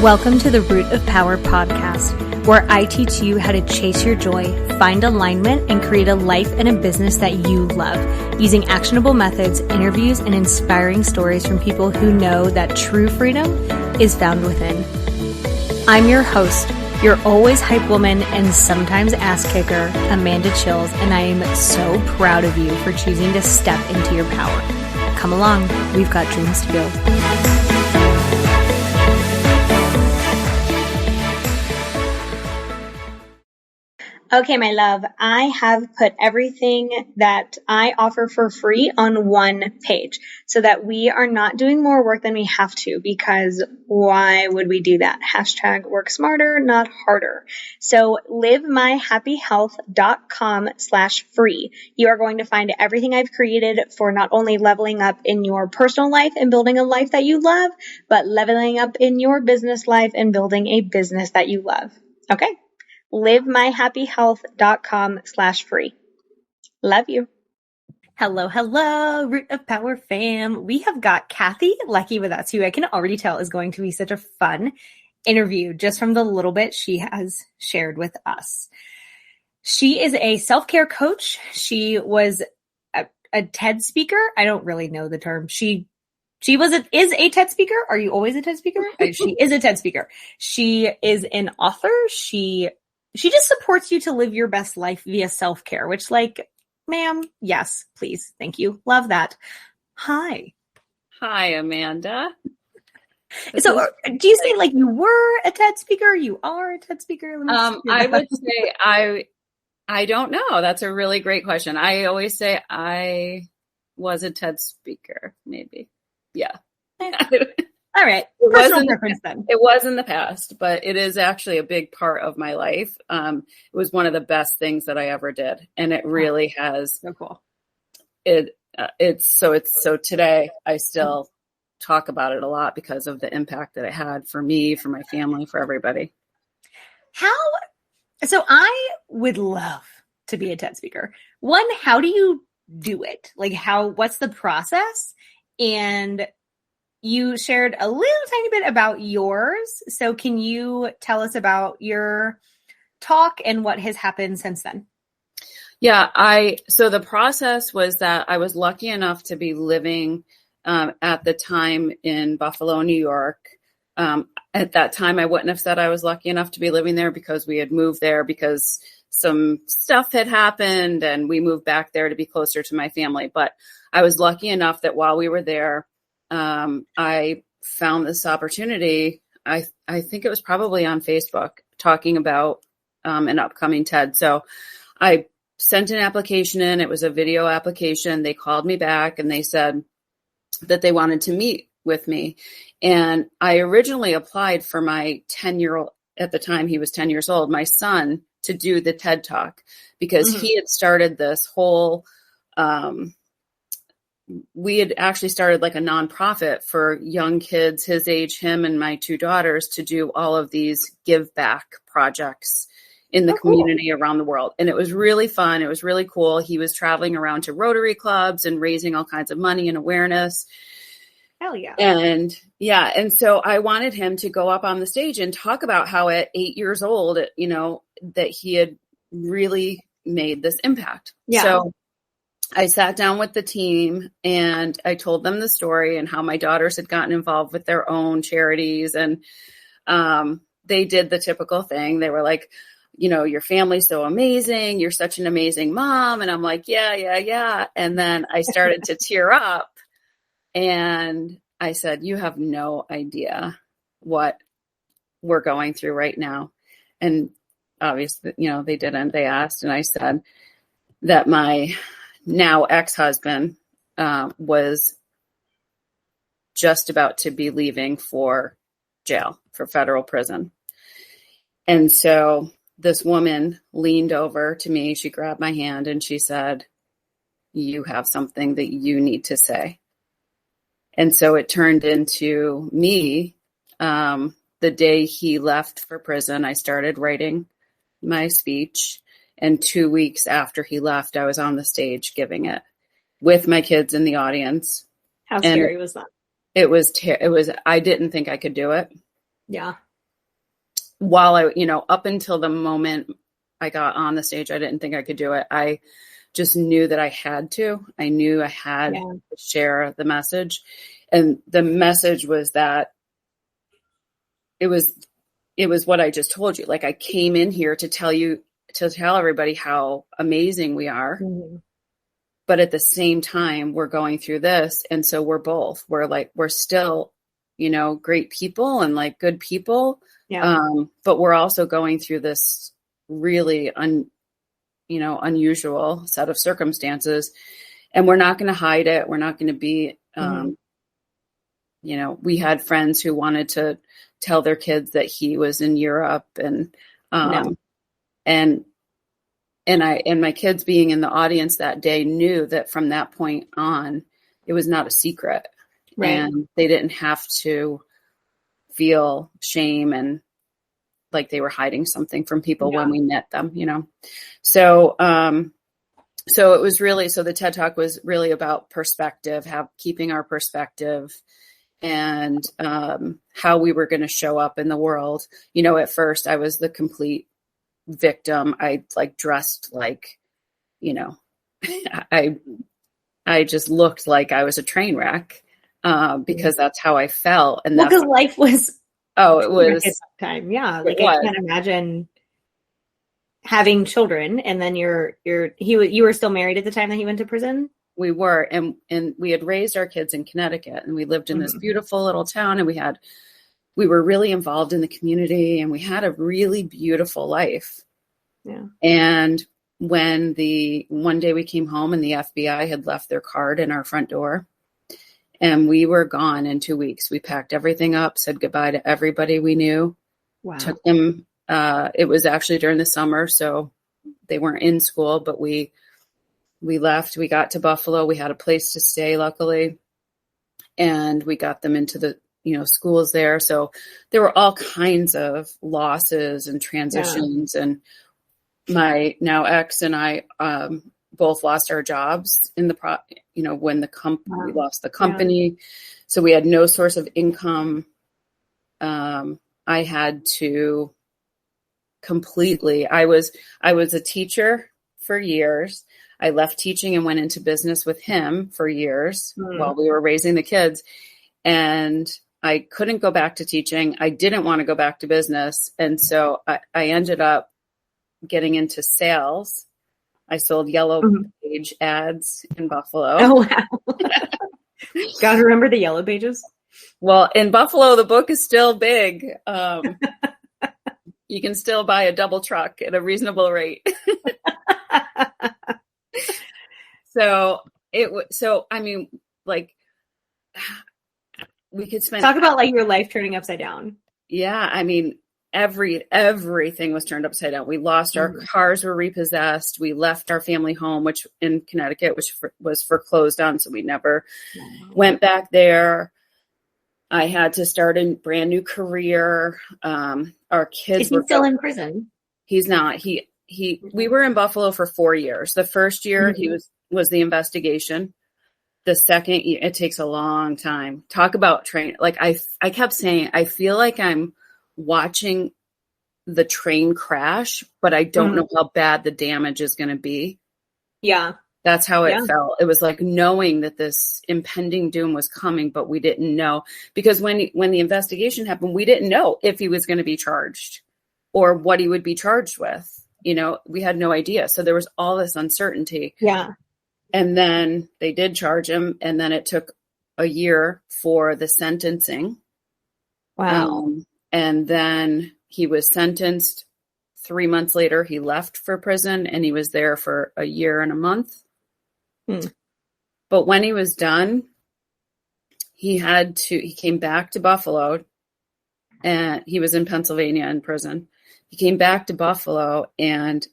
Welcome to the Root of Power podcast, where I teach you how to chase your joy, find alignment, and create a life and a business that you love, using actionable methods, interviews, and inspiring stories from people who know that true freedom is found within. I'm your host, your always hype woman and sometimes ass kicker, Amanda Chills, and I am so proud of you for choosing to step into your power. Come along, we've got dreams to build. Okay, my love, I have put everything that I offer for free on one page so that we are not doing more work than we have to, because why would we do that? Hashtag work smarter, not harder. So livemyhappyhealth.com/free. You are going to find everything I've created for not only leveling up in your personal life and building a life that you love, but leveling up in your business life and building a business that you love. Okay? livemyhappyhealth.com/free. Love you. Hello, Root of Power fam. We have got Kathy Leckey with us, who I can already tell is going to be such a fun interview just from the little bit she has shared with us. She is a self-care coach. She was a TED speaker. I don't really know the term. She is a TED speaker. Are you always a TED speaker? She is a TED speaker. She is an author. She just supports you to live your best life via self-care, which, like, ma'am, yes, please. Thank you. Love that. Hi. Hi, Amanda. So do you say like you were a TED speaker? You are a TED speaker? I would say I don't know. That's a really great question. I always say I was a TED speaker, maybe. Yeah. All right. Personal preference then. It was in the past, but it is actually a big part of my life. It was one of the best things that I ever did. And it really has. So cool. So today I still talk about it a lot because of the impact that it had for me, for my family, for everybody. So I would love to be a TED speaker. One, how do you do it? Like what's the process? And you shared a little tiny bit about yours. So can you tell us about your talk and what has happened since then? Yeah, so the process was that I was lucky enough to be living at the time in Buffalo, New York. At that time, I wouldn't have said I was lucky enough to be living there because we had moved there because some stuff had happened and we moved back there to be closer to my family. But I was lucky enough that while we were there, I found this opportunity. I think it was probably on Facebook talking about an upcoming TED. So I sent an application in. It was a video application. They called me back and they said that they wanted to meet with me. And I originally applied for my 10-year-old, at the time he was 10 years old, my son, to do the TED Talk because he had started this whole we had actually started like a nonprofit for young kids his age, him and my two daughters, to do all of these give back projects in the community around the world. And it was really fun. It was really cool. He was traveling around to Rotary clubs and raising all kinds of money and awareness. Hell yeah. And so I wanted him to go up on the stage and talk about how at 8 years old, that he had really made this impact. Yeah. So I sat down with the team and I told them the story and how my daughters had gotten involved with their own charities. And they did the typical thing. They were like, your family's so amazing. You're such an amazing mom. And I'm like, yeah. And then I started to tear up and I said, you have no idea what we're going through right now. And obviously, they didn't. They asked, and I said that my now ex-husband was just about to be leaving for jail, for federal prison. And so this woman leaned over to me. She grabbed my hand and she said, you have something that you need to say. And so it turned into me. The day he left for prison, I started writing my speech. And 2 weeks after he left, I was on the stage giving it with my kids in the audience. How scary was that? It was, I didn't think I could do it. Yeah. while I, up until the moment I got on the stage, I didn't think I could do it. I just knew that I had to. I knew I had to share the message. And the message was that it was what I just told you. Like, I came in here to tell everybody how amazing we are. Mm-hmm. But at the same time, we're going through this. And so we're still, great people and like good people. Yeah. But we're also going through this really unusual set of circumstances, and we're not going to hide it. We're not going to be, we had friends who wanted to tell their kids that he was in Europe, and my kids being in the audience that day knew that from that point on, it was not a secret, right. And they didn't have to feel shame and like they were hiding something from people when we met them, So, so it was really, so the TED Talk was really about perspective, keeping our perspective, and how we were going to show up in the world. At first I was the complete victim. I like dressed like, I just looked like I was a train wreck, because that's how I felt. And because life was, it was time. Yeah. Like I can't imagine having children, and then you were still married at the time that he went to prison. We were, and we had raised our kids in Connecticut, and we lived in this beautiful little town, and we were really involved in the community, and we had a really beautiful life. Yeah. And when one day we came home and the FBI had left their card in our front door, and we were gone in 2 weeks. We packed everything up, said goodbye to everybody we knew. Wow. Took them. It was actually during the summer, so they weren't in school, but we left. We got to Buffalo. We had a place to stay, luckily, and we got them into the schools there. So there were all kinds of losses and transitions, and my now ex and I both lost our jobs in the when we lost the company. Yeah. So we had no source of income. I had to completely, I was a teacher for years. I left teaching and went into business with him for years while we were raising the kids. And I couldn't go back to teaching. I didn't want to go back to business. And so I ended up getting into sales. I sold yellow page ads in Buffalo. Oh, wow. Gotta remember the yellow pages. Well, in Buffalo, the book is still big. You can still buy a double truck at a reasonable rate. So I mean, like, we could spend talk about like your life turning upside down. Yeah, I mean, everything was turned upside down. We lost our cars, were repossessed. We left our family home, which in Connecticut, which was foreclosed on, so we never went back there. I had to start a brand new career. Our kids were still in prison. He's not. We were in Buffalo for 4 years. The first year he was the investigation. The second year, it takes a long time. Talk about train. Like I kept saying, I feel like I'm watching the train crash, but I don't know how bad the damage is going to be. Yeah. That's how it felt. It was like knowing that this impending doom was coming, but we didn't know, because when the investigation happened, we didn't know if he was going to be charged or what he would be charged with. We had no idea. So there was all this uncertainty. Yeah. And then they did charge him. And then it took a year for the sentencing. Wow. And then he was sentenced. 3 months later, he left for prison, and he was there for a year and a month. But when he was done, he came back to Buffalo, and he was in Pennsylvania in prison. He came back to Buffalo, and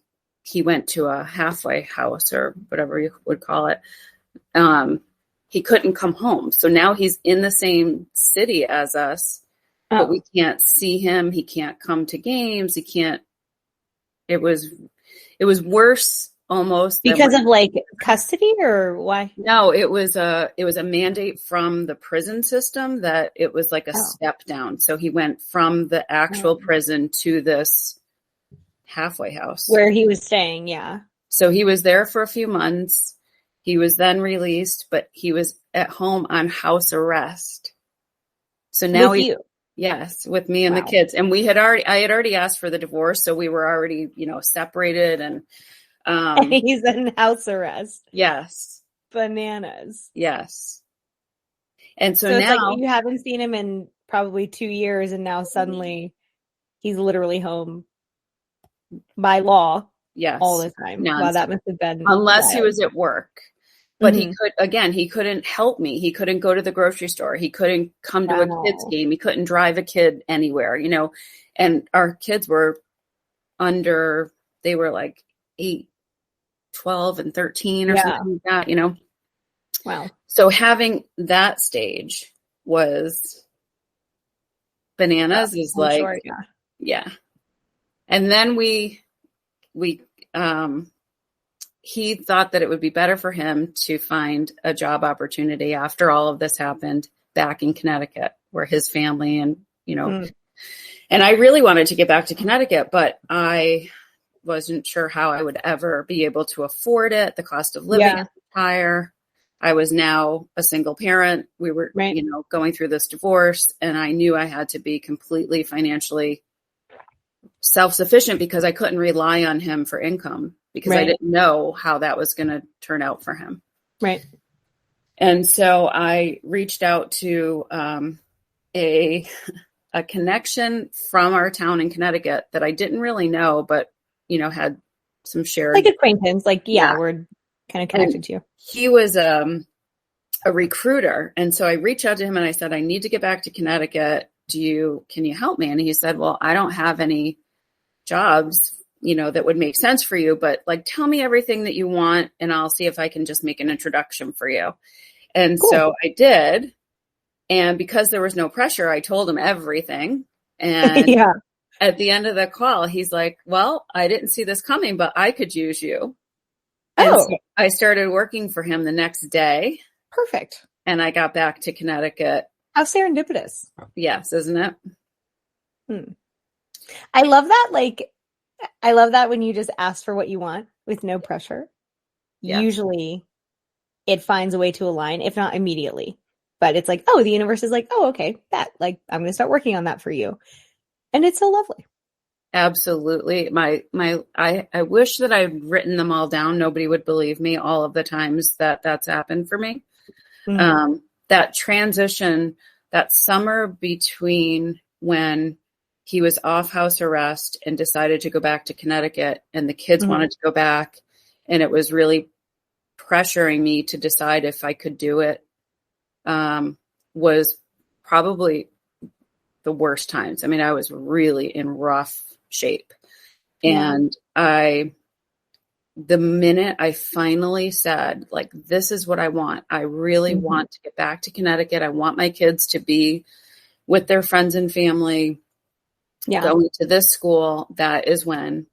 he went to a halfway house, or whatever you would call it. He couldn't come home. So now he's in the same city as us, but we can't see him. He can't come to games. He can't. It was worse almost. Because of like custody or why? No, it was a mandate from the prison system that it was like a step down. So he went from the actual prison to this halfway house where he was staying. Yeah. So he was there for a few months. He was then released, but he was at home on house arrest. So now with you. Yes, with me and the kids. And I had already asked for the divorce. So we were already, separated and he's in house arrest. Yes. Bananas. Yes. And so it's now like you haven't seen him in probably 2 years, and now suddenly he's literally home by law. Yes. All the time. Wow, that must have been unless wild. he was at work. But he couldn't help me. He couldn't go to the grocery store. He couldn't come to a kid's game. He couldn't drive a kid anywhere, and our kids were they were like 8, 12 and 13 or something like that, Wow. So having that stage was bananas. Is like, sure, yeah. And then he thought that it would be better for him to find a job opportunity after all of this happened back in Connecticut, where his family and, and I really wanted to get back to Connecticut, but I wasn't sure how I would ever be able to afford it. The cost of living is higher. I was now a single parent. We were, going through this divorce, and I knew I had to be completely financially self-sufficient because I couldn't rely on him for income because I didn't know how that was going to turn out for him. Right. And so I reached out to a connection from our town in Connecticut that I didn't really know, but, had some shared. Like acquaintance, we're kind of connected to you. He was a recruiter. And so I reached out to him and I said, I need to get back to Connecticut. Can you help me? And he said, well, I don't have any jobs, that would make sense for you, but like, tell me everything that you want and I'll see if I can just make an introduction for you. And so I did. And because there was no pressure, I told him everything. And at the end of the call, he's like, well, I didn't see this coming, but I could use you. And so I started working for him the next day. Perfect. And I got back to Connecticut. How serendipitous. Yes, isn't it? I love that. I love that when you just ask for what you want with no pressure. Yeah. Usually it finds a way to align, if not immediately. But it's like, the universe is like, okay, I'm going to start working on that for you. And it's so lovely. Absolutely. I wish that I'd written them all down. Nobody would believe me all of the times that's happened for me. That transition, that summer between when he was off house arrest and decided to go back to Connecticut and the kids wanted to go back, and it was really pressuring me to decide if I could do it, was probably the worst times. I mean, I was really in rough shape. And the minute I finally said, like, this is what I want, I really want to get back to Connecticut. I want my kids to be with their friends and family, going to this school. That is when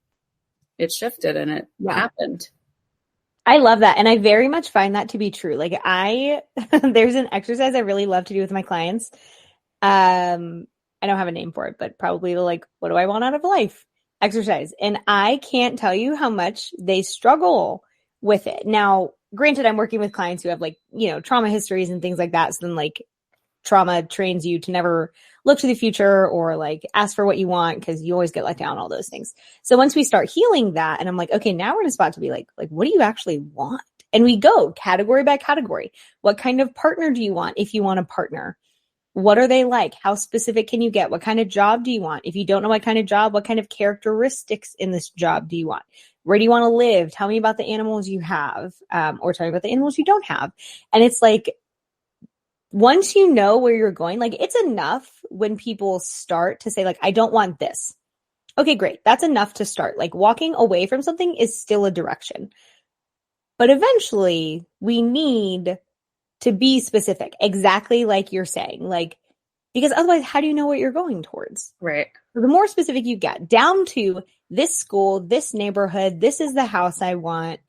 it shifted and it happened. I love that. And I very much find that to be true. Like there's an exercise I really love to do with my clients. I don't have a name for it, but probably what do I want out of life? Exercise. And I can't tell you how much they struggle with it. Now, granted, I'm working with clients who have trauma histories and things like that. So then trauma trains you to never look to the future or ask for what you want because you always get let down, all those things. So once we start healing that, and I'm like, okay, now we're in a spot to be like, what do you actually want? And we go category by category. What kind of partner do you want if you want a partner? What are they like? How specific can you get? What kind of job do you want? If you don't know what kind of job, what kind of characteristics in this job do you want? Where do you want to live? Tell me about the animals you have, or tell me about the animals you don't have. And it's once you know where you're going, it's enough when people start to say, I don't want this. Okay, great. That's enough to start. Walking away from something is still a direction. But eventually we need to be specific, exactly like you're saying, because otherwise, how do you know what you're going towards? Right. So the more specific you get down to this school, this neighborhood, this is the house I want.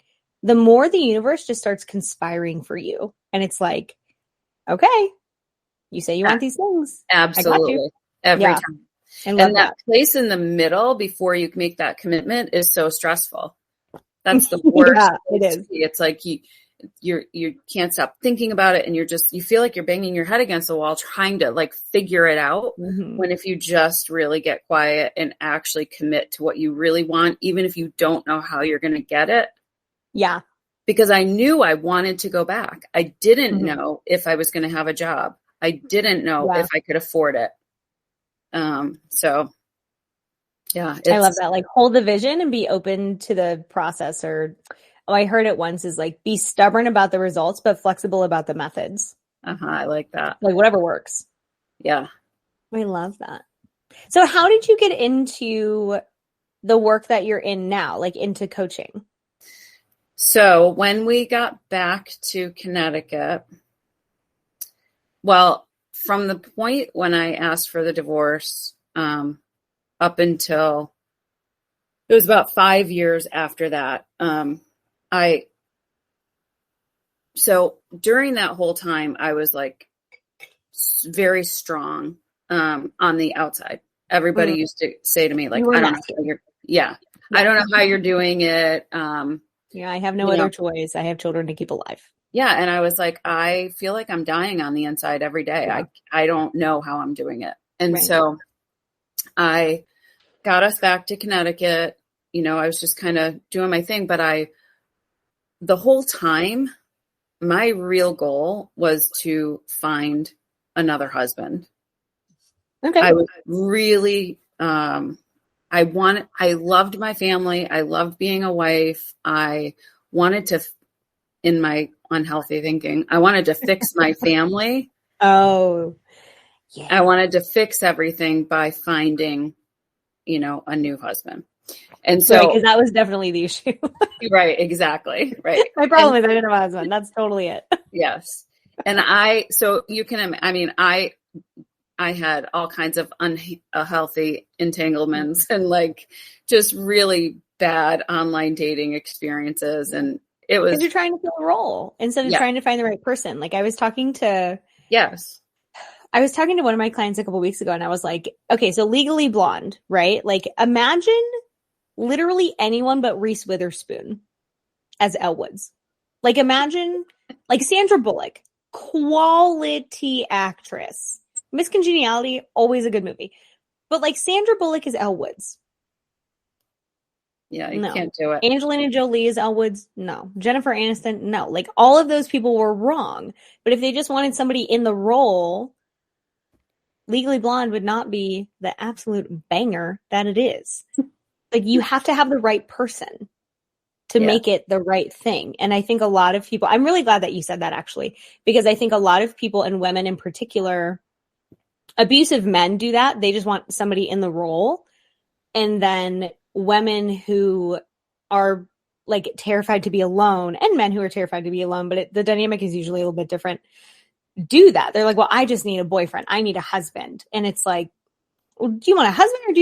the more the universe just starts conspiring for you. And it's like, okay, you say you want these things. Absolutely. I got you. Every time. I love And that place in the middle before you make that commitment is so stressful. That's the worst. Yeah, it is. It's like you can't stop thinking about it, and you feel like you're banging your head against the wall trying to like figure it out. When if you just really get quiet and actually commit to what you really want, even if you don't know how you're going to get it. Yeah. Because I knew I wanted to go back. I didn't know if I was going to have a job. I didn't know if I could afford it. So yeah, I love that. Like, hold the vision and be open to the process. Or, I heard it once is like, be stubborn about the results, but flexible about the methods. I like that. Like, whatever works. Yeah. I love that. So how did you get into the work that you're in now, like into coaching? So when we got back to Connecticut, well, from the point when I asked for the divorce, up until it was about 5 years after that, so during that whole time, I was like very strong on the outside. Everybody used to say to me, like, I don't know how you're, I don't know how you're doing it. I have no other choice. I have children to keep alive. Yeah. And I was like, I feel like I'm dying on the inside every day. Yeah. I don't know how I'm doing it. And so I got us back to Connecticut. I was just kind of doing my thing, but the whole time, my real goal was to find another husband. Okay. I was really, I loved my family. I loved being a wife. I wanted to, in my unhealthy thinking, I wanted to fix my family. Oh, yeah. I wanted to fix everything by finding, a new husband. And so, because that was definitely the issue. Right. Exactly. Right. My problem is I didn't have a husband. That's totally it. Yes. And so you can, I had all kinds of unhealthy entanglements and like just really bad online dating experiences. And it was, because you're trying to fill a role instead of trying to find the right person. Like I was talking to one of my clients a couple weeks ago, and I was like, okay, so Legally Blonde, right? Like imagine literally anyone but Reese Witherspoon as Elle Woods. Like imagine like Sandra Bullock, quality actress. Miss Congeniality, always a good movie. But like Sandra Bullock is Elle Woods. Yeah, you can't do it. Angelina Jolie is Elle Woods. No. Jennifer Aniston, no. Like all of those people were wrong. But if they just wanted somebody in the role, Legally Blonde would not be the absolute banger that it is. Like you have to have the right person to make it the right thing. And I think a lot of people, I'm really glad that you said that actually, because I think a lot of people, and women in particular, abusive men do that. They just want somebody in the role. And then women who are like terrified to be alone, and men who are terrified to be alone, but the dynamic is usually a little bit different, do that. They're like, well, I just need a boyfriend. I need a husband. And it's like, well, do you want a husband or do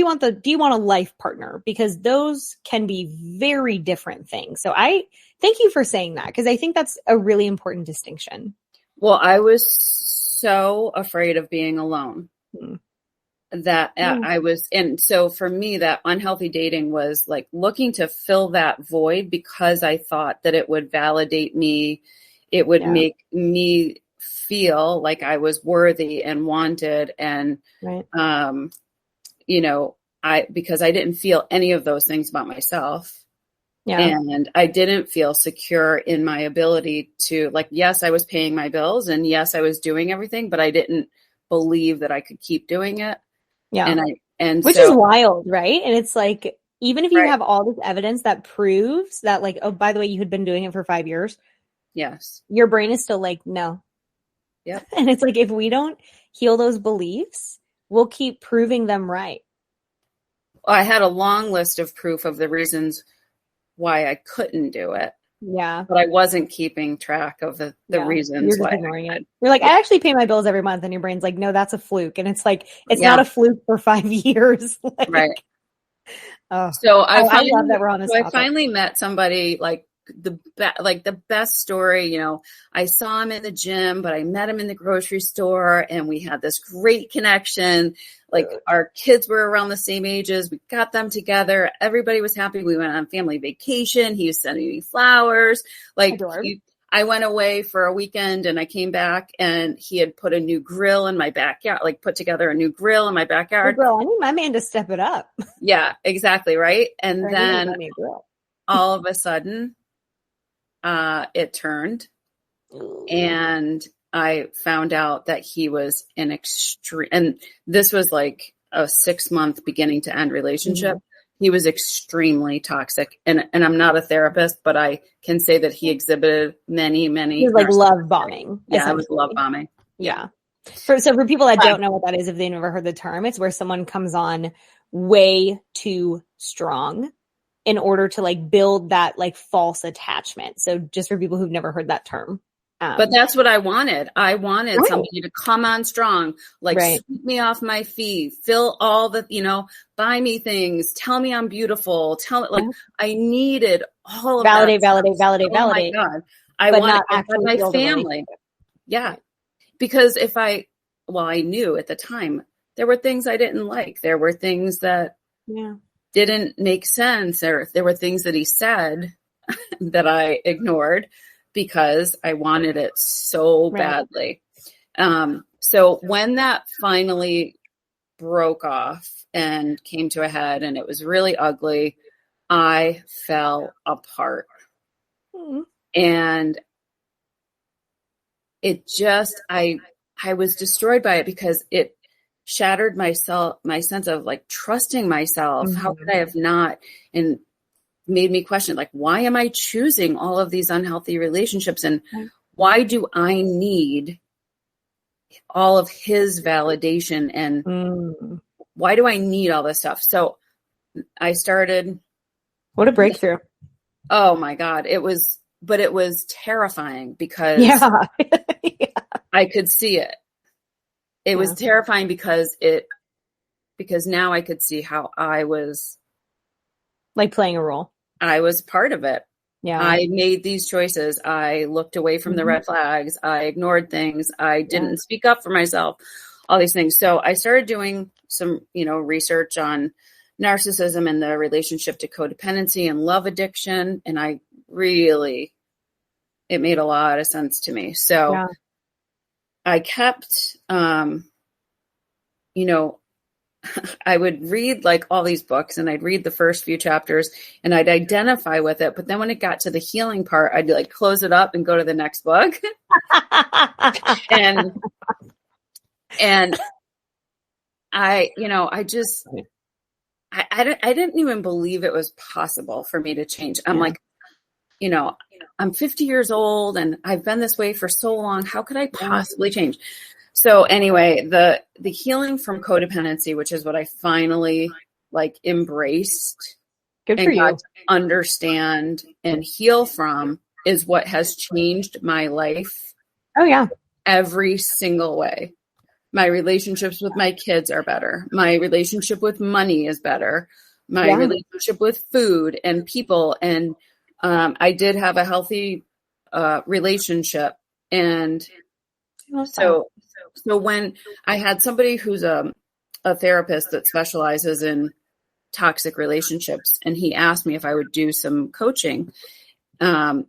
you want a life partner? Because those can be very different things. So I thank you for saying that, because I think that's a really important distinction. Well, I was so afraid of being alone that I was, and so for me, that unhealthy dating was like looking to fill that void, because I thought that it would validate me. It would make me feel like I was worthy and wanted. And, because I didn't feel any of those things about myself. Yeah. And I didn't feel secure in my ability to, like, yes, I was paying my bills and yes, I was doing everything, but I didn't believe that I could keep doing it. Yeah. Which is wild, right? And it's like, even if you have all this evidence that proves that, like, oh, by the way, you had been doing it for 5 years. Yes. Your brain is still like, no. Yeah. And it's like, if we don't heal those beliefs, we'll keep proving them right. I had a long list of proof of the reasons why I couldn't do it. Yeah. But I wasn't keeping track of the reasons why. Ignoring it. You're like, I actually pay my bills every month. And your brain's like, no, that's a fluke. And it's like, it's not a fluke for 5 years. Like, right. Oh, so I love that we're on this topic. I finally met somebody like the best story. You know, I saw him in the gym, but I met him in the grocery store, and we had this great connection. Like our kids were around the same ages. We got them together. Everybody was happy. We went on family vacation. He was sending me flowers. Like I went away for a weekend and I came back and he had put a new grill in my backyard, like put together a new grill in my backyard. Oh, girl, I need my man to step it up. Yeah, exactly. Right. And then all of a sudden, it turned. Ooh. And I found out that he was an extreme, and this was like a 6-month beginning to end relationship. Mm-hmm. He was extremely toxic, and I'm not a therapist, but I can say that he exhibited many. He was like love bombing. Yeah, it was love bombing. Yeah. For people that don't know what that is, if they never heard the term, it's where someone comes on way too strong in order to like build that like false attachment. So just for people who've never heard that term. But that's what I wanted. I wanted somebody to come on strong, like sweep me off my feet, fill all the, buy me things, tell me I'm beautiful, I needed all of validate, that. Validate. Oh my God. I wanted my family. Yeah. Because I knew at the time there were things I didn't like. There were things that didn't make sense. There were things that he said that I ignored, because I wanted it so badly. So when that finally broke off and came to a head and it was really ugly, I fell apart. Mm-hmm. And it just, I was destroyed by it because it shattered my sense of like trusting myself. Mm-hmm. How could I have not? And made me question, like, why am I choosing all of these unhealthy relationships? And why do I need all of his validation? And why do I need all this stuff? So I started. What a breakthrough. Oh my God. It was terrifying because I could see it. It was terrifying because now I could see how I was like playing a role. I was part of it. Yeah. I made these choices. I looked away from the red flags. I ignored things. I didn't speak up for myself, all these things. So I started doing some, research on narcissism and the relationship to codependency and love addiction. And it made a lot of sense to me. So I kept, I would read like all these books and I'd read the first few chapters and I'd identify with it. But then when it got to the healing part, I'd like close it up and go to the next book. and I didn't even believe it was possible for me to change. I'm like, I'm 50 years old and I've been this way for so long. How could I possibly change? So anyway, the healing from codependency, which is what I finally like embraced Good for you. To understand and heal from, is what has changed my life. Oh yeah. Every single way. My relationships with my kids are better. My relationship with money is better. My relationship with food and people. And I did have a healthy relationship. And so when I had somebody who's a therapist that specializes in toxic relationships, and he asked me if I would do some coaching. And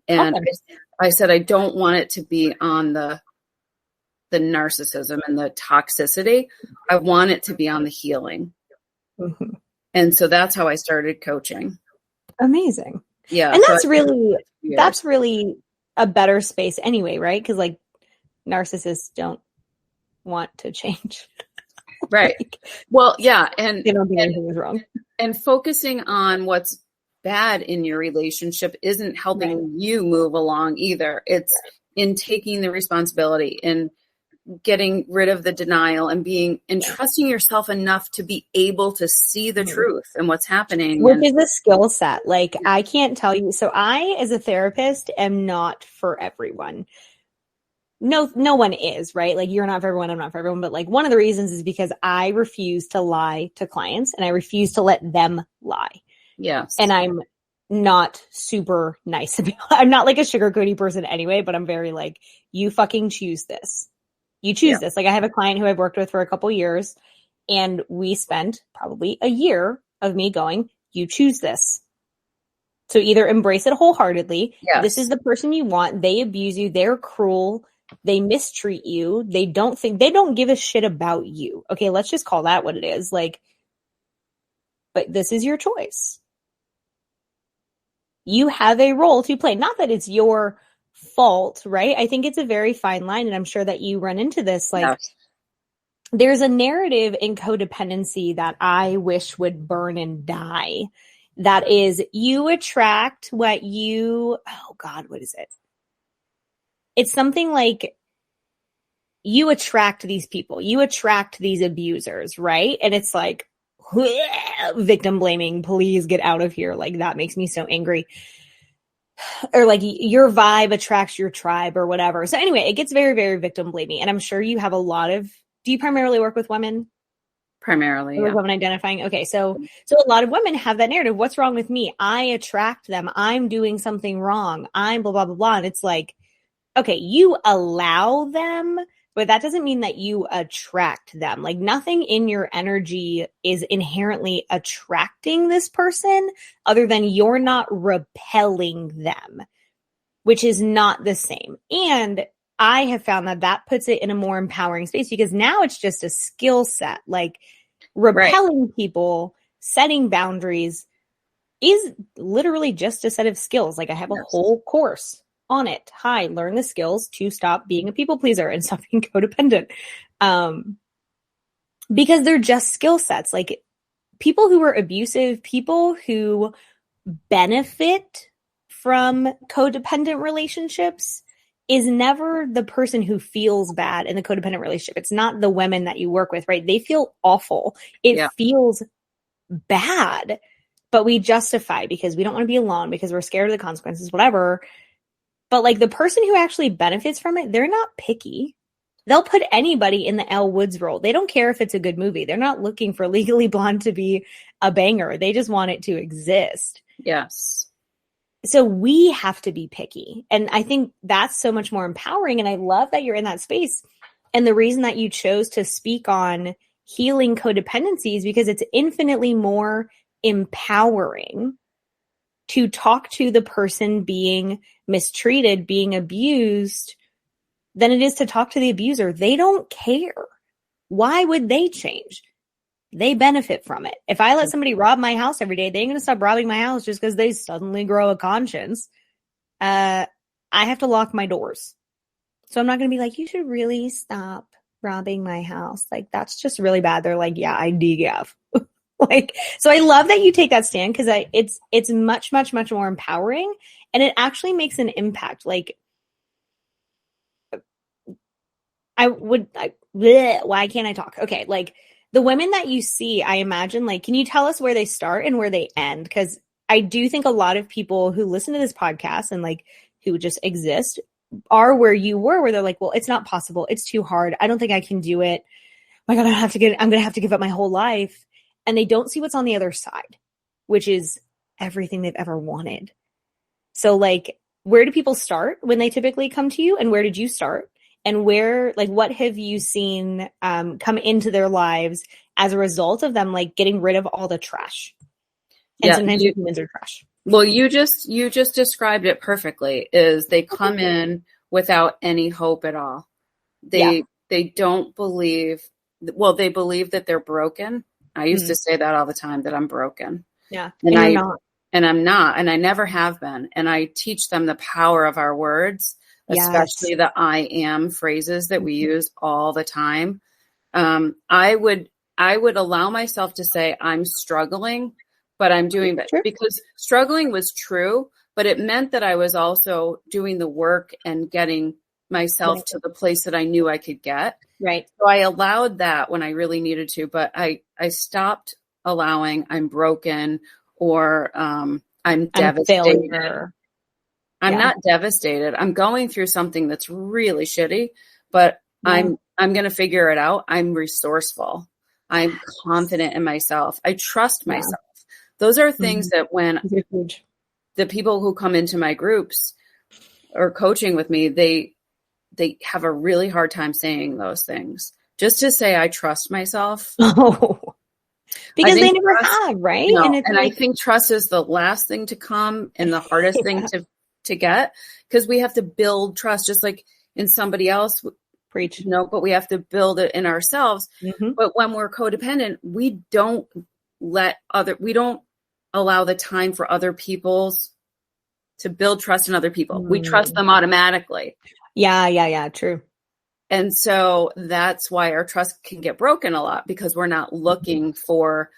I said, I don't want it to be on the narcissism and the toxicity. I want it to be on the healing. Mm-hmm. And so that's how I started coaching. Amazing. Yeah. And that's really a better space anyway, right? Because like narcissists don't want to change. Right. Well, yeah. And they don't think anything is wrong. And focusing on what's bad in your relationship isn't helping you move along either. It's in taking the responsibility and getting rid of the denial and trusting yourself enough to be able to see the truth and what's happening. Which is a skill set. Like I can't tell you. So I, as a therapist, am not for everyone. No one is, right? Like you're not for everyone, I'm not for everyone. But like one of the reasons is because I refuse to lie to clients and I refuse to let them lie. Yes. And I'm not super nice about. I'm not like a sugarcoaty person anyway, but I'm very like, you fucking choose this. You choose this. Like I have a client who I've worked with for a couple years, and we spent probably a year of me going, you choose this. So either embrace it wholeheartedly. Yes. This is the person you want. They abuse you. They're cruel. They mistreat you. They don't give a shit about you. Okay, let's just call that what it is. Like, but this is your choice. You have a role to play. Not that it's your fault, right? I think it's a very fine line, and I'm sure that you run into this. Like, yes. There's a narrative in codependency that I wish would burn and die. That is, you attract what you, oh God, what is it? It's something like you attract these people, you attract these abusers, right? And it's like, victim blaming, please get out of here. Like, that makes me so angry. Or like your vibe attracts your tribe or whatever. So anyway, it gets very, very victim blaming. And I'm sure you have a lot of, do you primarily work with women? Primarily, yeah. Women identifying. Okay, so a lot of women have that narrative. What's wrong with me? I attract them. I'm doing something wrong. I'm blah, blah, blah, blah. And it's like, okay, you allow them, but that doesn't mean that you attract them. Like nothing in your energy is inherently attracting this person other than you're not repelling them, which is not the same. And I have found that puts it in a more empowering space because now it's just a skill set. Like repelling people, setting boundaries is literally just a set of skills. Like I have a whole course on it. Hi, learn the skills to stop being a people pleaser and stop being codependent. Because they're just skill sets. Like people who are abusive, people who benefit from codependent relationships is never the person who feels bad in the codependent relationship. It's not the women that you work with, right? They feel awful. It feels bad, but we justify because we don't want to be alone, because we're scared of the consequences, whatever. But like the person who actually benefits from it, they're not picky. They'll put anybody in the Elle Woods role. They don't care if it's a good movie. They're not looking for Legally Blonde to be a banger. They just want it to exist. Yes. So we have to be picky. And I think that's so much more empowering. And I love that you're in that space. And the reason that you chose to speak on healing codependency is because it's infinitely more empowering to talk to the person being mistreated, being abused, than it is to talk to the abuser. They don't care. Why would they change? They benefit from it. If I let somebody rob my house every day, they ain't going to stop robbing my house just because they suddenly grow a conscience. I have to lock my doors. So I'm not going to be like, you should really stop robbing my house. Like, that's just really bad. They're like, yeah, I DGAF. Like, so I love that you take that stand because it's much, much, much more empowering, and it actually makes an impact. Like, why can't I talk? Okay. Like the women that you see, I imagine, like, can you tell us where they start and where they end? Because I do think a lot of people who listen to this podcast and like who just exist are where you were, where they're like, well, it's not possible. It's too hard. I don't think I can do it. Oh my God, I'm going to have to give up my whole life. And they don't see what's on the other side, which is everything they've ever wanted. So like, where do people start when they typically come to you? And where did you start? And where, like, what have you seen come into their lives as a result of them, like, getting rid of all the trash? And sometimes humans are trash. Well, you just described it perfectly. Is they come in without any hope at all. They don't believe. Well, they believe that they're broken. I used to say that all the time, that I'm broken. Yeah, and you're not. And I'm not, and I never have been. And I teach them the power of our words. Especially the I am phrases that we use all the time. I would allow myself to say I'm struggling, but I'm doing that because struggling was true, but it meant that I was also doing the work and getting myself to the place that I knew I could get. Right. So I allowed that when I really needed to, but I stopped allowing I'm broken or I'm devastated. I'm not devastated. I'm going through something that's really shitty, but I'm going to figure it out. I'm resourceful. I'm confident in myself. I trust myself. Those are things that when the people who come into my groups or coaching with me, they have a really hard time saying those things. Just to say, I trust myself. Oh, because they never have, right? No, and I think trust is the last thing to come and the hardest thing to get, because we have to build trust just like in somebody else. Preach. No, but we have to build it in ourselves. Mm-hmm. But when we're codependent, we don't allow the time for other people's to build trust in other people. We trust them automatically. Yeah. True. And so that's why our trust can get broken a lot, because we're not looking for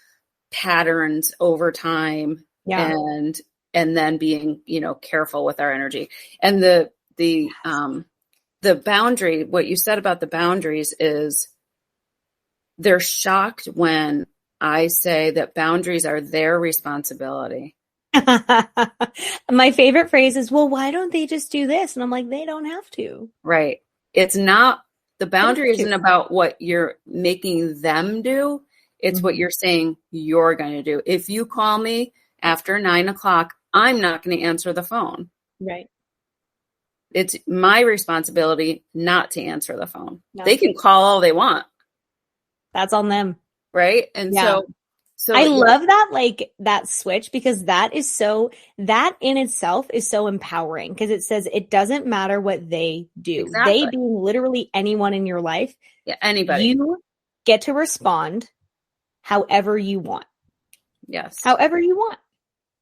patterns over time and then being, careful with our energy. And the boundary, what you said about the boundaries is they're shocked when I say that boundaries are their responsibility. My favorite phrase is, well, why don't they just do this? And I'm like, they don't have to. Right. It's not, the boundary isn't about what you're making them do. It's what you're saying you're going to do. If you call me after 9:00, I'm not going to answer the phone. Right. It's my responsibility not to answer the phone. They can call all they want. That's on them. Right. And so I love that, like that switch, because that in itself is so empowering, because it says it doesn't matter what they do. Exactly. They being literally anyone in your life. Yeah, anybody. You get to respond however you want. Yes. However you want.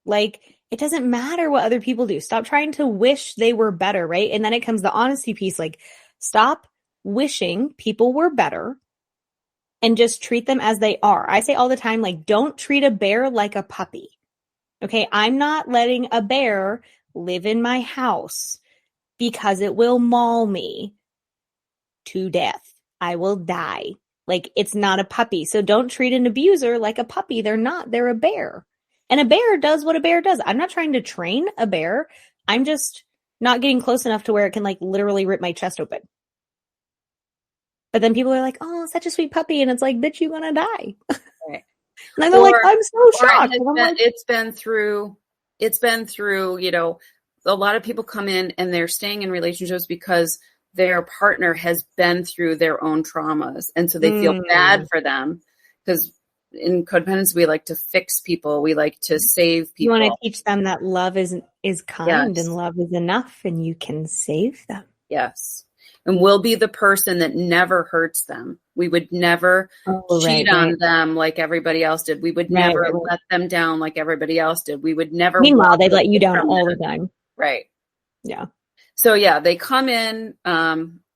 Like, it doesn't matter what other people do. Stop trying to wish they were better, right? And then it comes the honesty piece, like, stop wishing people were better and just treat them as they are. I say all the time, like, don't treat a bear like a puppy. Okay, I'm not letting a bear live in my house because it will maul me to death. I will die. Like, it's not a puppy. So don't treat an abuser like a puppy. They're not. They're a bear. And a bear does what a bear does. I'm not trying to train a bear. I'm just not getting close enough to where it can, like, literally rip my chest open. But then people are like, oh, such a sweet puppy. And it's like, bitch, you're going to die. Right. And I'm like, I'm so shocked. It's been through, a lot of people come in and they're staying in relationships because their partner has been through their own traumas. And so they feel bad for them, because in codependency, we like to fix people. We like to save people. You want to teach them that love is kind and love is enough, and you can save them. Yes. And we'll be the person that never hurts them. We would never cheat on them like everybody else did. We would never let them down like everybody else did. We would never. Meanwhile, they let you down all the time. Right. Yeah. So they come in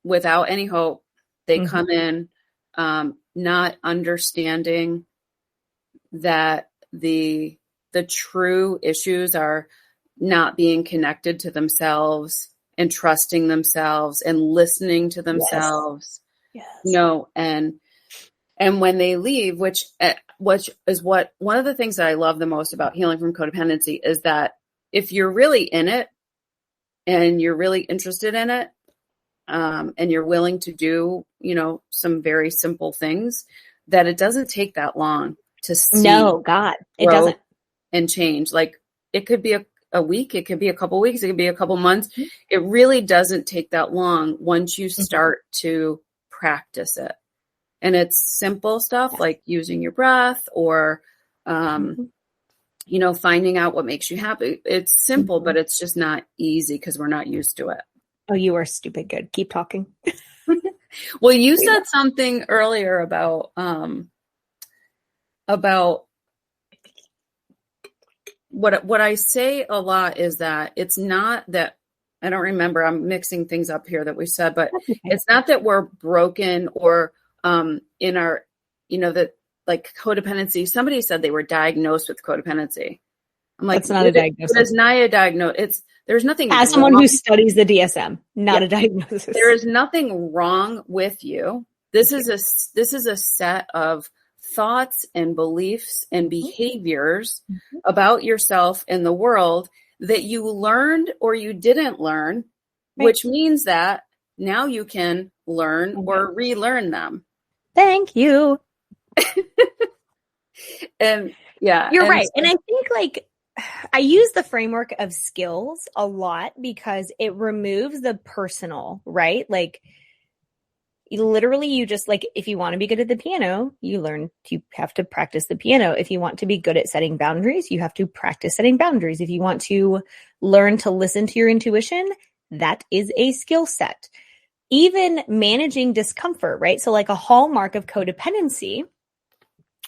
without any hope. They come in not understanding that the true issues are not being connected to themselves and trusting themselves and listening to themselves. Yes. And when they leave, which is what one of the things that I love the most about healing from codependency is that if you're really in it and you're really interested in it, and you're willing to do, some very simple things, that it doesn't take that long to see. No, God, it doesn't. And change. Like, it could be a week, it could be a couple weeks, it could be a couple months. It really doesn't take that long once you start to practice it. And it's simple stuff like using your breath or, finding out what makes you happy. It's simple, but it's just not easy because we're not used to it. Oh, you are stupid good. Keep talking. Well, you said something earlier about what I say a lot is that it's not that, I don't remember, I'm mixing things up here that we said, but it's not that we're broken or in our, that like codependency. Somebody said they were diagnosed with codependency. I'm like, that's not a diagnosis. It's not a diagnosis. There's nothing. As someone who studies the DSM, not a diagnosis. There is nothing wrong with you. This is a set of thoughts and beliefs and behaviors about yourself and the world that you learned or you didn't learn, which means that now you can learn or relearn them. Thank you. And yeah, you're right. And I think like I use the framework of skills a lot because it removes the personal, right? Like literally you just like, if you want to be good at the piano, you have to practice the piano. If you want to be good at setting boundaries, you have to practice setting boundaries. If you want to learn to listen to your intuition, that is a skill set. Even managing discomfort, right? So like a hallmark of codependency,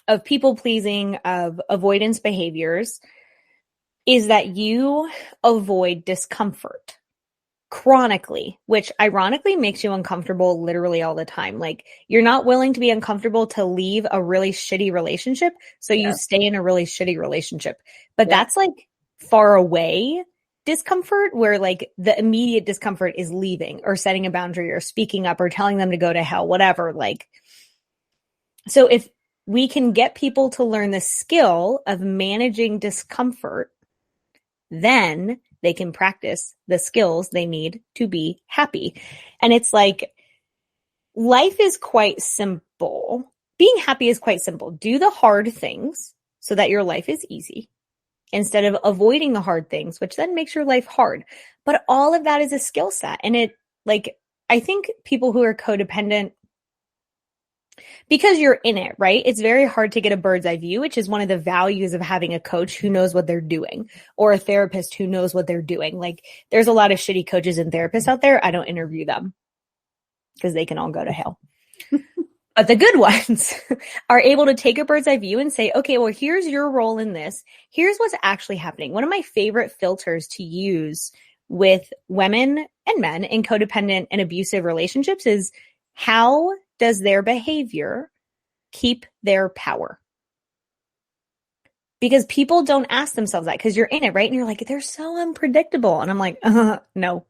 of people pleasing, of avoidance behaviors, is that you avoid discomfort chronically, which ironically makes you uncomfortable literally all the time. Like you're not willing to be uncomfortable to leave a really shitty relationship. So you stay in a really shitty relationship, but that's like far away discomfort, where like the immediate discomfort is leaving or setting a boundary or speaking up or telling them to go to hell, whatever. Like, so if we can get people to learn the skill of managing discomfort, then they can practice the skills they need to be happy. And it's like, life is quite simple. Being happy is quite simple. Do the hard things so that your life is easy, instead of avoiding the hard things, which then makes your life hard. But all of that is a skill set. And it, like, I think people who are codependent, because you're in it, right? It's very hard to get a bird's eye view, which is one of the values of having a coach who knows what they're doing, or a therapist who knows what they're doing. Like there's a lot of shitty coaches and therapists out there. I don't interview them because they can all go to hell. But the good ones are able to take a bird's eye view and say, okay, well, here's your role in this. Here's what's actually happening. One of my favorite filters to use with women and men in codependent and abusive relationships is, how does their behavior keep their power? Because people don't ask themselves that, because you're in it, right? And you're like, they're so unpredictable. And I'm like, no.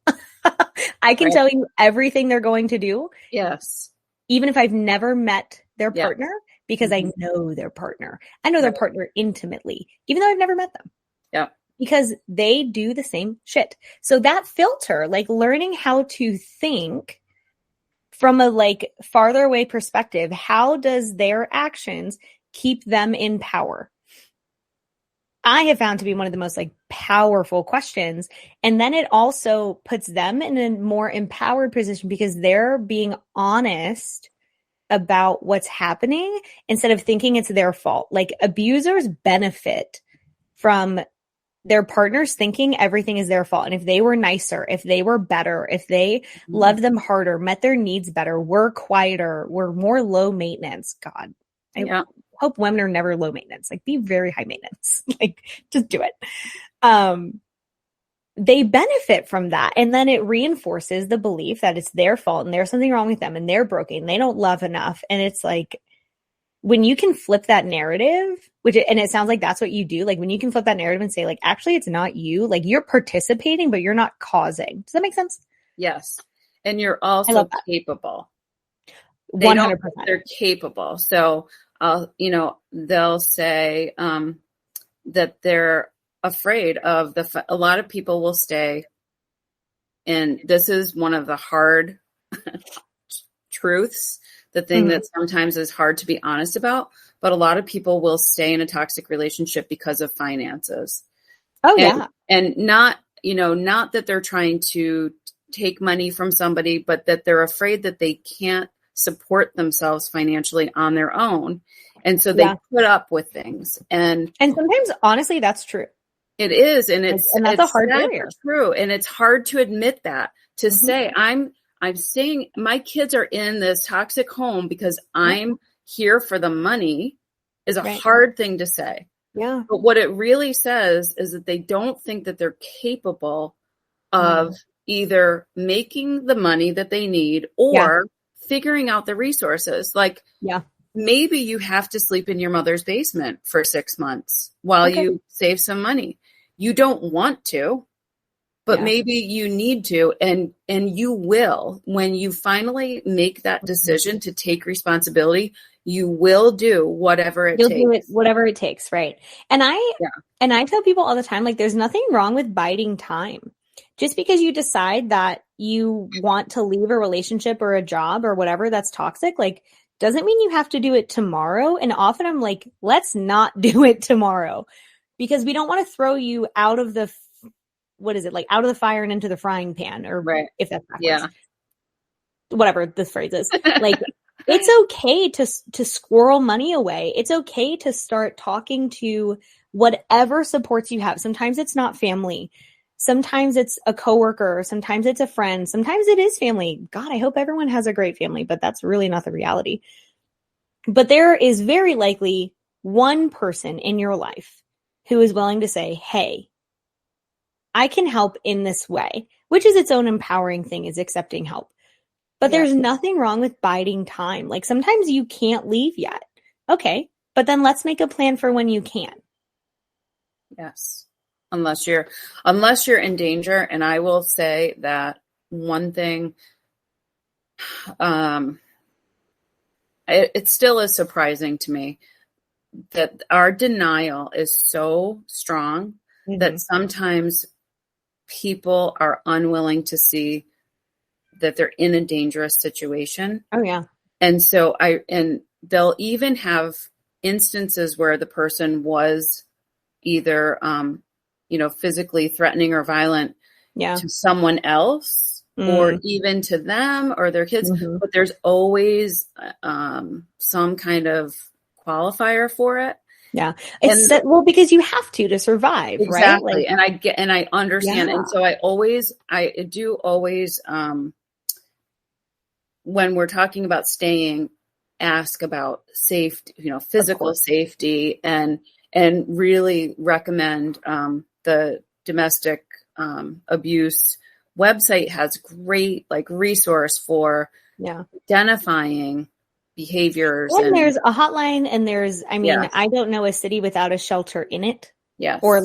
I can tell you everything they're going to do. Yes. Even if I've never met their partner, because I know their partner. I know their partner intimately, even though I've never met them. Yeah. Because they do the same shit. So that filter, like learning how to think from a like farther away perspective, how does their actions keep them in power? I have found to be one of the most like powerful questions. And then it also puts them in a more empowered position because they're being honest about what's happening instead of thinking it's their fault. Like abusers benefit from their partners thinking everything is their fault. And if they were nicer, if they were better, if they loved them harder, met their needs better, were quieter, were more low maintenance. God, I hope women are never low maintenance. Like be very high maintenance. Like just do it. They benefit from that. And then it reinforces the belief that it's their fault and there's something wrong with them and they're broken. They don't love enough. And it's like, when you can flip that narrative, and it sounds like that's what you do. Like when you can flip that narrative and say like, actually, it's not you. Like you're participating, but you're not causing. Does that make sense? Yes. And you're also capable. 100%. They're capable. So, they'll say that they're afraid of a lot of people will stay. And this is one of the hard truths, the thing that sometimes is hard to be honest about, but a lot of people will stay in a toxic relationship because of finances. Oh, yeah. And not that they're trying to take money from somebody, but that they're afraid that they can't support themselves financially on their own. And so they put up with things. And sometimes, honestly, that's true. It is. And that's a hard barrier. True. And it's hard to admit that, to say, I'm saying my kids are in this toxic home because I'm here for the money is a hard thing to say. Yeah. But what it really says is that they don't think that they're capable of either making the money that they need or figuring out the resources. Like, maybe you have to sleep in your mother's basement for 6 months while you save some money. You don't want to, but maybe you need to, and you will. When you finally make that decision to take responsibility, you will do whatever it takes. You'll do it, whatever it takes, right? And I tell people all the time, like, there's nothing wrong with biding time. Just because you decide that you want to leave a relationship or a job or whatever that's toxic, like, doesn't mean you have to do it tomorrow. And often I'm like, let's not do it tomorrow. because we don't want to throw you out of the, what is it, like out of the fire and into the frying pan, or Right. if that's backwards. Yeah. Whatever this phrase is. Like, it's okay to squirrel money away. It's okay to start talking to whatever supports you have. Sometimes it's not family. Sometimes it's a coworker. Sometimes it's a friend. Sometimes it is family. God, I hope everyone has a great family, but that's really not the reality. But there is very likely one person in your life who is willing to say, hey, I can help in this way, which is its own empowering thing, is accepting help. But there's nothing wrong with biding time. Like, sometimes you can't leave yet. Okay, but then let's make a plan for when you can. Yes. Unless you're in danger. And I will say that one thing, it still is surprising to me that our denial is so strong that sometimes people are unwilling to see that they're in a dangerous situation. Oh, yeah. And so they'll even have instances where the person was either, physically threatening or violent to someone else, or even to them or their kids. But there's always some kind of qualifier for it. Yeah. Because you have to survive, exactly. right? Like, and I understand. Yeah. And so I do always, when we're talking about staying, ask about safety, physical safety, and really recommend the domestic abuse website has great resource for identifying behaviors. And there's a hotline, and I don't know a city without a shelter in it. Yes. Or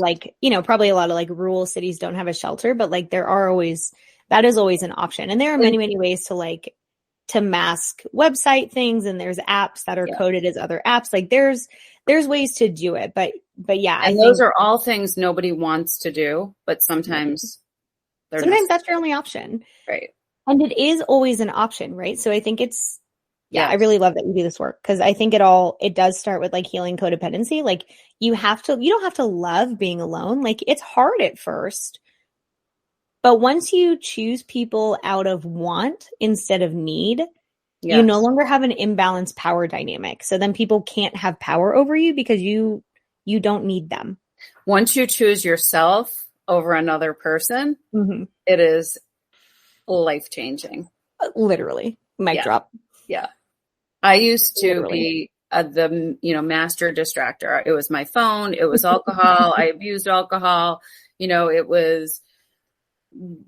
probably a lot of rural cities don't have a shelter, but that is always an option. And there are many, many ways to mask website things, and there's apps that are coded as other apps. There's ways to do it, but yeah. And those are all things nobody wants to do, but sometimes that's your only option. Right. And it is always an option, right? So I think I really love that you do this work, because I think it does start with healing codependency. You don't have to love being alone. It's hard at first, but once you choose people out of want instead of need, you no longer have an imbalanced power dynamic. So then people can't have power over you because you don't need them. Once you choose yourself over another person, it is life-changing. Literally. Mic drop. Yeah. I used to be the master distractor. It was my phone. It was alcohol. I abused alcohol. It was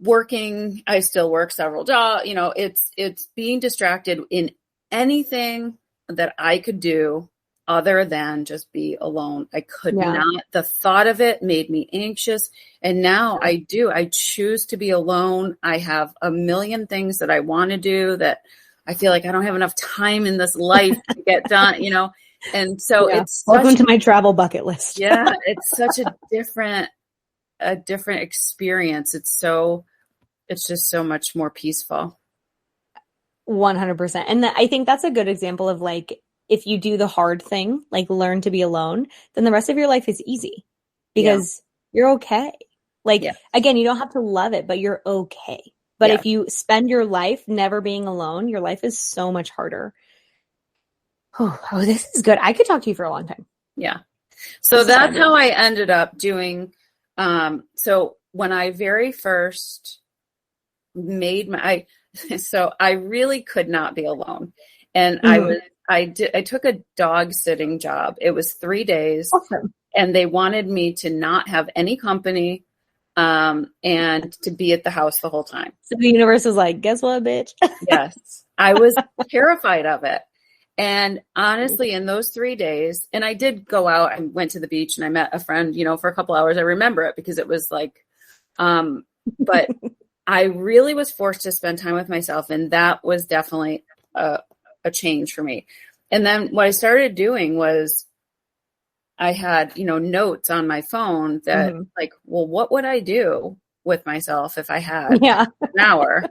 working. I still work several jobs. It's being distracted in anything that I could do other than just be alone. I could not. The thought of it made me anxious. And now I choose to be alone. I have a million things that I want to do that I feel like I don't have enough time in this life to get done, And so it's welcome to my travel bucket list. It's such a different experience. It's just so much more peaceful. 100%. And I think that's a good example of if you do the hard thing, learn to be alone, then the rest of your life is easy because you're okay. Again, you don't have to love it, but you're okay. But if you spend your life never being alone, your life is so much harder. Oh, this is good. I could talk to you for a long time. Yeah. So that's how I ended up doing. So when I very first made I really could not be alone. And I took a dog sitting job. It was 3 days. Awesome. And they wanted me to not have any company, and to be at the house the whole time. So the universe was like, guess what, bitch? Yes. I was terrified of it. And honestly, in those 3 days, and I did go out, I went to the beach and I met a friend, for a couple hours. I remember it because it was but I really was forced to spend time with myself. And that was definitely a change for me. And then what I started doing was I had, notes on my phone that well, what would I do with myself if I had an hour?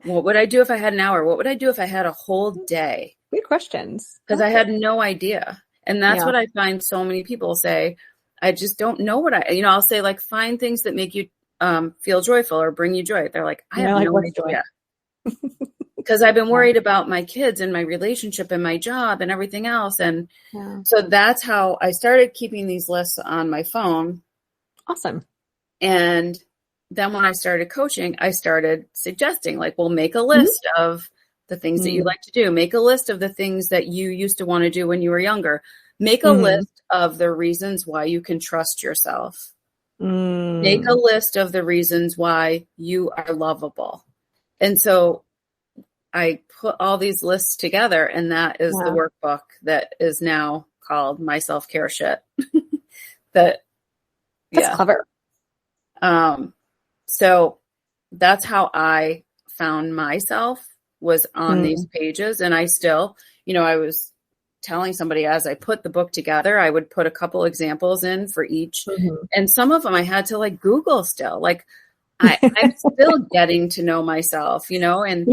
What would I do if I had an hour? What would I do if I had a whole day? Good questions. Because I had no idea. And that's what I find so many people say, I just don't know what I'll say like, find things that make you feel joyful or bring you joy. They're like, I have like, no what's idea. joy? Because I've been worried about my kids and my relationship and my job and everything else. And so that's how I started keeping these lists on my phone. Awesome. And then when I started coaching, I started suggesting, like, well, make a list of the things that you like to do. Make a list of the things that you used to want to do when you were younger. Make a list of the reasons why you can trust yourself. Make a list of the reasons why you are lovable. And so I put all these lists together, and that is the workbook that is now called My Self-Care Shit. That's clever. So that's how I found myself, was on these pages. And I still, I was telling somebody, as I put the book together, I would put a couple examples in for each. And some of them I had to like Google still, like I'm still getting to know myself, and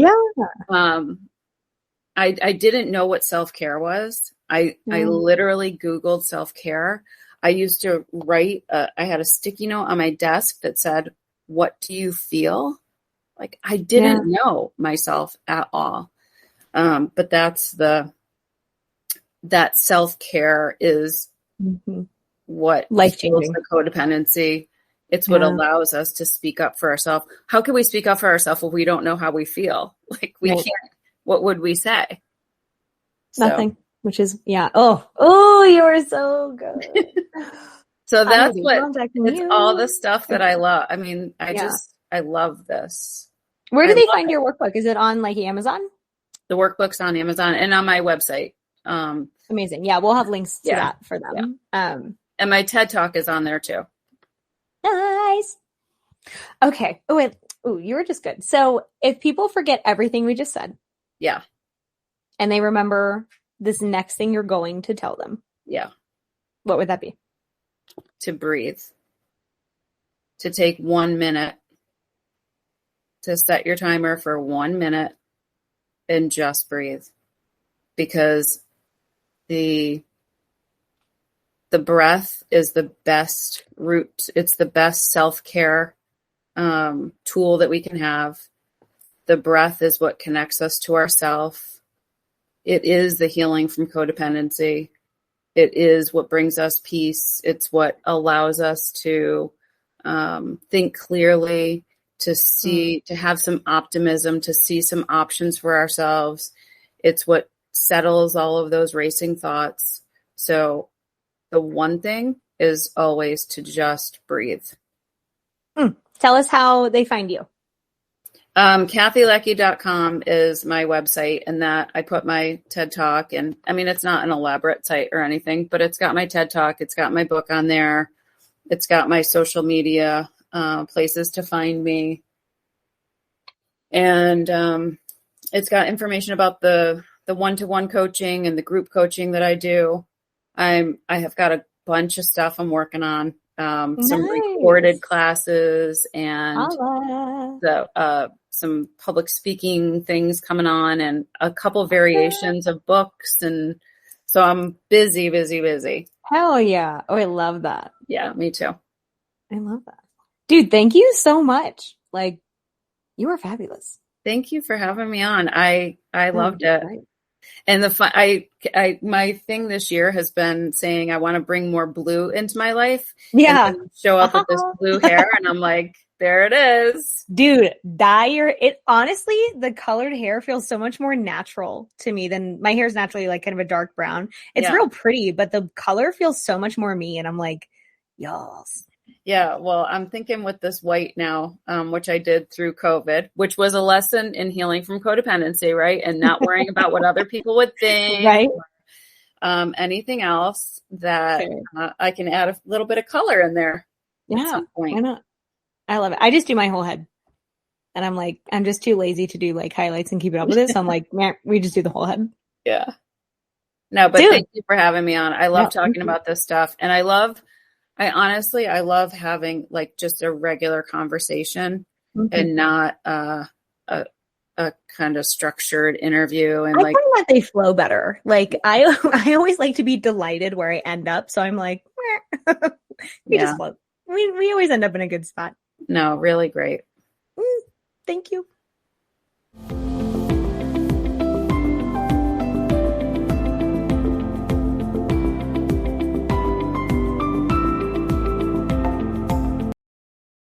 I didn't know what self-care was. I literally Googled self-care. I used to write, I had a sticky note on my desk that said, what do you feel? Like, I didn't know myself at all. But that self-care is what life-changing. The codependency. It's what allows us to speak up for ourselves. How can we speak up for ourselves if we don't know how we feel? Like, we can't. What would we say? Nothing. Which is, Oh, you are so good. So that's it's all the stuff that I love. I mean, I love this. Where do they find your workbook? Is it on like Amazon? The workbook's on Amazon and on my website. Amazing. Yeah, we'll have links to that for them. Yeah. And my TED Talk is on there too. Nice. Okay. Oh, wait. Oh, you were just good. So if people forget everything we just said. Yeah. And they remember this next thing you're going to tell them. Yeah. What would that be? To breathe. To take 1 minute. To set your timer for 1 minute and just breathe. Because the breath is the best route. It's the best self-care tool that we can have. The breath is what connects us to ourself. It is the healing from codependency. It is what brings us peace. It's what allows us to think clearly, to see, to have some optimism, to see some options for ourselves. It's what settles all of those racing thoughts. So the one thing is always to just breathe. Tell us how they find you. KathyLeckey.com is my website, and that I put my TED Talk, and I mean, it's not an elaborate site or anything, but it's got my TED Talk. It's got my book on there. It's got my social media places to find me. And it's got information about the one-to-one coaching and the group coaching that I do. I have got a bunch of stuff I'm working on. Some recorded classes and some public speaking things coming on, and a couple variations of books. And so I'm busy. Hell yeah. Oh, I love that. Yeah, me too. I love that. Dude, thank you so much. Like, you were fabulous. Thank you for having me on. I loved it. Right. And my thing this year has been saying I want to bring more blue into my life. Yeah. And show up with this blue hair, and I'm like, there it is. Dude, honestly, the colored hair feels so much more natural to me than my hair is naturally like kind of a dark brown. It's real pretty, but the color feels so much more me. And I'm like, y'all. Yeah, well, I'm thinking with this white now, which I did through COVID, which was a lesson in healing from codependency, right? And not worrying about what other people would think, right? Or, anything else that I can add a little bit of color in there. Yeah, at some point. Why not? I love it. I just do my whole head, and I'm like, I'm just too lazy to do like highlights and keep it up with it. So I'm like, man, we just do the whole head. Yeah. No, but thank you for having me on. I love talking about this stuff, and I love having like just a regular conversation and not a kind of structured interview. And I find that they flow better. Like I always like to be delighted where I end up. So I'm like, We Yeah. just float. We always end up in a good spot. No, really great. Thank you.